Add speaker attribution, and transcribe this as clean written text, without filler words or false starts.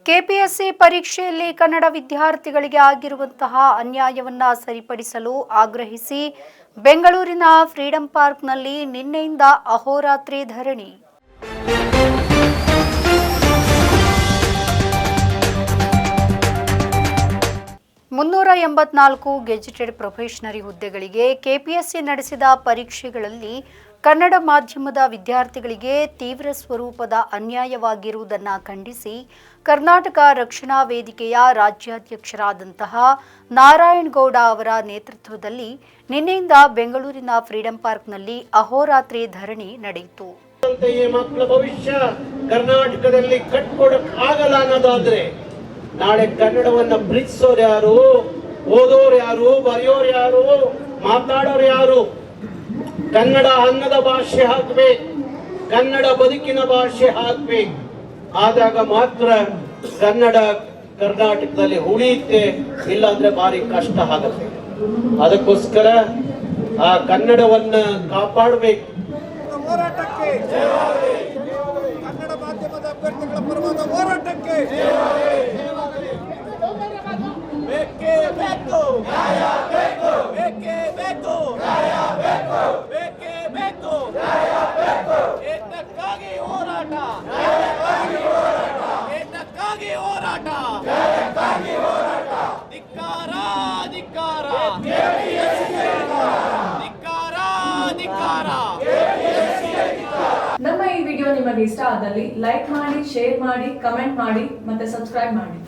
Speaker 1: KPSC ಪರೀಕ್ಷೆಯಲ್ಲಿ ಕನ್ನಡ ವಿದ್ಯಾರ್ಥಿಗಳಿಗೆ ಆಗಿರುವಂತಹ ಅನ್ಯಾಯವನ್ನ ಸರಿಪಡಿಸಲು ಆಗ್ರಹಿಸಿ ಬೆಂಗಳೂರಿನ ಫ್ರೀಡಂ ಪಾರ್ಕ್ನಲ್ಲಿ ನಿನ್ನೆಯಿಂದ ಅಹೋರಾತ್ರಿ ಧರಣಿ. ಮುನ್ನೂರ 84 ಗೆಜೆಟೆಡ್ ಪ್ರೊಫೆಷನರಿ ಹುದ್ದೆಗಳಿಗೆ ಕೆಪಿಎಸ್ಸಿ ನಡೆಸಿದ ಪರೀಕ್ಷೆಗಳಲ್ಲಿ ಕನ್ನಡ ಮಾಧ್ಯಮದ ವಿದ್ಯಾರ್ಥಿಗಳಿಗೆ ತೀವ್ರ ಸ್ವರೂಪದ ಅನ್ಯಾಯವಾಗಿರುವುದನ್ನು ಖಂಡಿಸಿ ಕರ್ನಾಟಕ ರಕ್ಷಣಾ ವೇದಿಕೆಯ ರಾಜ್ಯಾಧ್ಯಕ್ಷರಾದಂತಹ ನಾರಾಯಣಗೌಡ ಅವರ ನೇತೃತ್ವದಲ್ಲಿ ನಿನ್ನೆಯಿಂದ ಬೆಂಗಳೂರಿನ ಫ್ರೀಡಂ ಪಾರ್ಕ್ನಲ್ಲಿ ಅಹೋರಾತ್ರಿ ಧರಣಿ ನಡೆಯಿತು.
Speaker 2: ಮಕ್ಕಳ ಭವಿಷ್ಯ ಕರ್ನಾಟಕದಲ್ಲಿ ಕಟ್ಕೊಡಕ್ಕಾಗಲ್ಲ ಅನ್ನೋದಾದ್ರೆ ನಾಳೆ ಕನ್ನಡವನ್ನ ಪ್ರೀತಿಸೋರು ಯಾರು, ಓದೋರು ಯಾರು, ಬರೆಯೋರು ಯಾರು, ಮಾತಾಡೋರು ಯಾರು? ಕನ್ನಡ ಅನ್ನದ ಭಾಷೆ ಆಗ್ಬೇಕು, ಕನ್ನಡ ಬದುಕಿನ ಭಾಷೆ ಆಗ್ಬೇಕು. ಆದಾಗ ಮಾತ್ರ ಕನ್ನಡ ಕರ್ನಾಟಕದಲ್ಲಿ ಉಳಿಯುತ್ತೆ, ಇಲ್ಲಾಂದ್ರೆ ಭಾರಿ ಕಷ್ಟ ಆಗುತ್ತೆ. ಅದಕ್ಕೋಸ್ಕರ ಆ ಕನ್ನಡವನ್ನ ಕಾಪಾಡಬೇಕು.
Speaker 3: ಹೋರಾಟಕ್ಕೆ ಕನ್ನಡ ಮಾಧ್ಯಮದ ಅಭ್ಯರ್ಥಿಗಳ ಪರವಾದ ಹೋರಾಟಕ್ಕೆ ಬೇಕೇ ಬೇಕು, ಬೇಕೇ ಬೇಕು, ಬೇಕೇ ಬೇಕು, ಏತಕ್ಕಾಗಿ ಹೋರಾಟ, ಏತಕ್ಕಾಗಿ ಹೋರಾಟ, ಧಿಕ್ಕಾರ, ಧಿಕ್ಕಾರ, ಧಿಕ್ಕಾರ, ಧಿಕ್ಕಾರ.
Speaker 4: ನಮ್ಮ ಈ ವಿಡಿಯೋ ನಿಮಗೆ ಇಷ್ಟ ಆದಲ್ಲಿ ಲೈಕ್ ಮಾಡಿ, ಶೇರ್ ಮಾಡಿ, ಕಮೆಂಟ್ ಮಾಡಿ ಮತ್ತೆ ಸಬ್ಸ್ಕ್ರೈಬ್ ಮಾಡಿ.